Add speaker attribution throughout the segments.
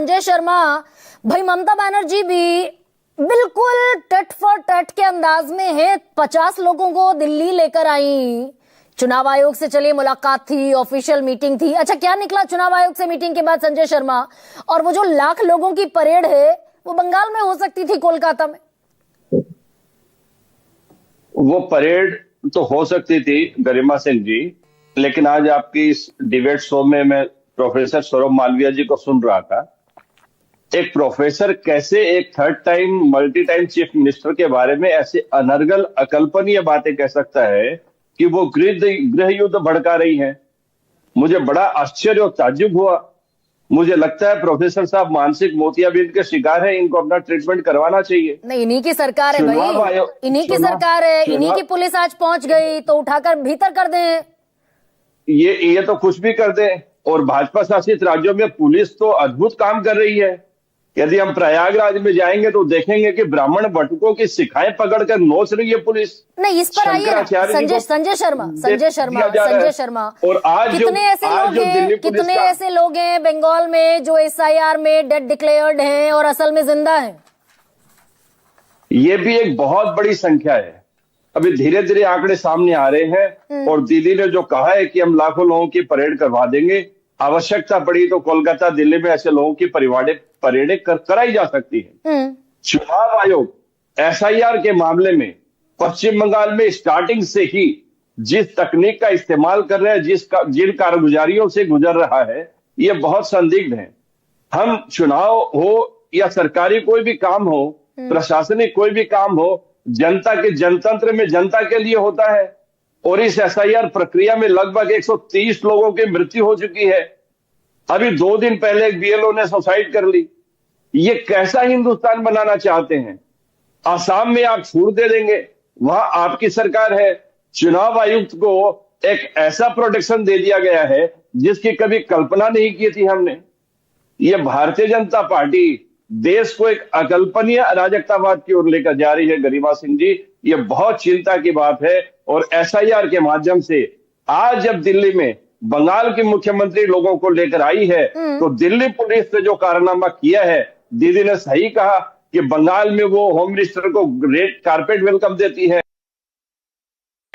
Speaker 1: संजय शर्मा, भाई ममता बनर्जी भी बिल्कुल टेट फॉर टेट के अंदाज में है। 50 लोगों को दिल्ली लेकर आई, चुनाव आयोग से चलिए मुलाकात थी, ऑफिशियल मीटिंग थी। अच्छा, क्या निकला चुनाव आयोग से मीटिंग के बाद संजय शर्मा? और वो जो लाख लोगों की परेड है वो बंगाल में हो सकती थी, कोलकाता में।
Speaker 2: वो परेड तो हो सकती थी गरिमा सिंह जी, लेकिन आज आपकी इस डिबेट शो में मैं प्रोफेसर सौरभ मालवीय जी को सुन रहा था। एक प्रोफेसर कैसे एक third time multi time chief minister के बारे में ऐसे अनर्गल अकल्पनीय बातें कह सकता है कि वो गृह युद्ध भड़का रही है। मुझे बड़ा आश्चर्य और ताज्जुब हुआ। मुझे लगता है प्रोफेसर साहब मानसिक मोतियाबिंद के शिकार है, इनको अपना ट्रीटमेंट करवाना चाहिए।
Speaker 1: नहीं, इन्हीं की सरकार है भाई, इन्हीं की सरकार है, इन्हीं की पुलिस आज पहुंच गई तो उठाकर भीतर कर दें।
Speaker 2: ये तो कुछ भी कर दें। और भाजपा शासित राज्यों में पुलिस तो अद्भुत काम कर रही है। यदि हम प्रयागराज में जाएंगे तो देखेंगे कि ब्राह्मण बटुकों की शिखाएं पकड़कर नोच रही है पुलिस।
Speaker 1: नहीं, इस पर आइए ना संजय शर्मा।
Speaker 2: और आज
Speaker 1: कितने ऐसे लोग हैं बंगाल में जो SIR में डेड डिक्लेयर्ड हैं और असल में जिंदा हैं?
Speaker 2: ये भी एक बहुत बड़ी संख्या है। अभी धीरे धीरे आंकड़े सामने आ रहे हैं। और दीदी ने जो कहा है कि हम लाखों लोगों की परेड करवा देंगे, आवश्यकता पड़ी तो कोलकाता दिल्ली में ऐसे लोगों की परेडें कराई जा सकती है। चुनाव आयोग SIR के मामले में पश्चिम बंगाल में स्टार्टिंग से ही जिस तकनीक का इस्तेमाल कर रहे हैं, जिन कारगुजारियों से गुजर रहा है, ये बहुत संदिग्ध है। हम चुनाव हो या सरकारी कोई भी काम हो, प्रशासनिक कोई भी काम हो, जनता के जनतंत्र में जनता के लिए होता है। और इस SIR प्रक्रिया में लगभग 130 लोगों की मृत्यु हो चुकी है। अभी 2 दिन पहले एक BLO ने सुसाइड कर ली। ये कैसा हिंदुस्तान बनाना चाहते हैं? आसाम में आप छूट दे देंगे, वहां आपकी सरकार है। चुनाव आयुक्त को एक ऐसा प्रोटेक्शन दे दिया गया है जिसकी कभी कल्पना नहीं की थी हमने। ये भारतीय जनता पार्टी देश को एक अकल्पनीय अराजकतावाद की ओर लेकर जा रही है। गरिमा सिंह जी, ये बहुत चिंता की बात है। और SIR के माध्यम से आज जब दिल्ली में बंगाल की मुख्यमंत्री लोगों को लेकर आई है तो दिल्ली पुलिस ने जो कारनामा किया है, दीदी ने सही कहा कि बंगाल में वो होम मिनिस्टर को रेड कारपेट वेलकम देती है,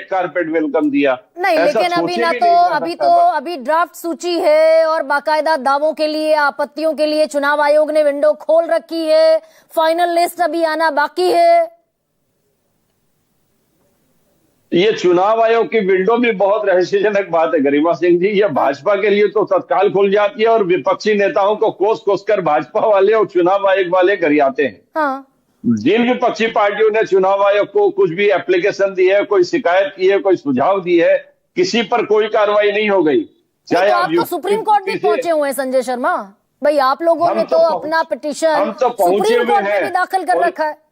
Speaker 2: कारपेट वेलकम दिया।
Speaker 1: नहीं, लेकिन अभी ड्राफ्ट सूची है और बाकायदा दावों के लिए, आपत्तियों के लिए चुनाव आयोग ने विंडो खोल रखी है। फाइनल लिस्ट अभी आना बाकी है।
Speaker 2: ये चुनाव आयोग की विंडो भी बहुत रहस्यजनक बात है गरिमा सिंह जी। ये भाजपा के लिए तो तत्काल खुल जाती है और विपक्षी नेताओं को कोस कर भाजपा वाले और चुनाव आयोग वाले गरियाते हैं।
Speaker 1: हाँ।
Speaker 2: जिन विपक्षी पार्टियों ने चुनाव आयोग को कुछ भी एप्लीकेशन दी है, कोई शिकायत की है, कोई सुझाव दी है, किसी पर कोई कार्रवाई नहीं हो गई।
Speaker 1: चाहे आप तो सुप्रीम कोर्ट भी पहुंचे हुए हैं संजय शर्मा भाई। आप लोगों ने तो अपना पिटीशन सुप्रीम कोर्ट में भी दाखिल कर रखा है।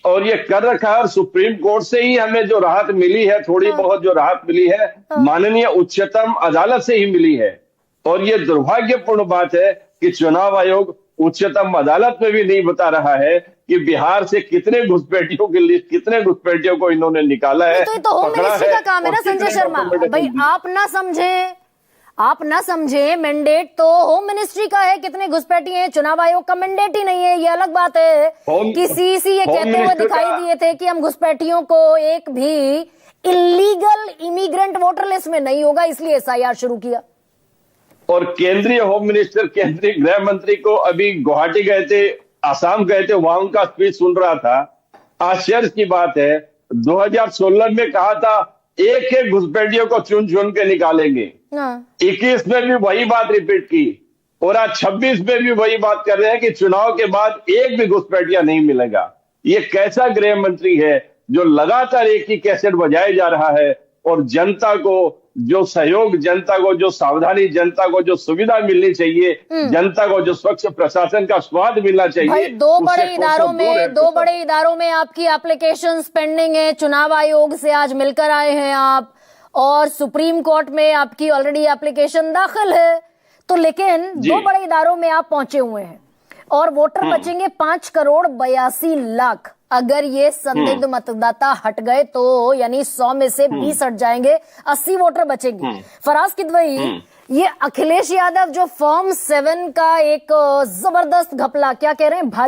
Speaker 2: और ये कर रखा है और सुप्रीम कोर्ट से ही हमें जो राहत मिली है, थोड़ी बहुत जो राहत मिली है, माननीय उच्चतम अदालत से ही मिली है। और ये दुर्भाग्यपूर्ण बात है कि चुनाव आयोग उच्चतम अदालत में भी नहीं बता रहा है कि बिहार से कितने घुसपैठियों की लिस्ट, कितने घुसपैठियों को इन्होंने निकाला है।
Speaker 1: तो होम मिनिस्ट्री का काम है ना संजय शर्मा भाई। आप ना समझे, मैंडेट तो होम मिनिस्ट्री का है। कितने घुसपैठी हैं, चुनाव आयोग का मैंडेट ही नहीं है। ये अलग बात है कि CC ये कहते हुए दिखाई दिए थे कि हम घुसपैठियों को एक भी इलीगल इमिग्रेंट वोटर लिस्ट में नहीं होगा, इसलिए SIR शुरू किया।
Speaker 2: और केंद्रीय होम मिनिस्टर, केंद्रीय गृह मंत्री को अभी गुवाहाटी गए थे, आसाम गए थे, वहां उनका स्पीच सुन रहा था। आश्चर्य की बात है, 2016 में कहा था एक एक घुसपैठियों को चुन चुन के निकालेंगे। 21 में भी वही बात रिपीट की और आज 26 में भी वही बात कर रहे हैं कि चुनाव के बाद एक भी घुसपैठिया नहीं मिलेगा। ये कैसा गृह मंत्री है जो लगातार एक ही कैसेट बजाया जा रहा है और जनता को जो सहयोग, जनता को जो सावधानी, जनता को जो सुविधा मिलनी चाहिए, जनता को जो स्वच्छ प्रशासन का स्वाद मिलना चाहिए।
Speaker 1: भाई दो बड़े इदारों में आपकी एप्लीकेशंस पेंडिंग है। चुनाव आयोग से आज मिलकर आए हैं आप और सुप्रीम कोर्ट में आपकी ऑलरेडी एप्लीकेशन दाखिल है। तो लेकिन 2 बड़े इदारों में आप पहुंचे हुए हैं और वोटर बचेंगे 5,82,00,000। अगर ये संदिग्ध मतदाता हट गए तो यानी 100 में से 20 हट जाएंगे, 80 वोटर बचेंगे। फराज किदवई, ये अखिलेश यादव जो फॉर्म 7 का एक जबरदस्त घपला, क्या कह रहे हैं,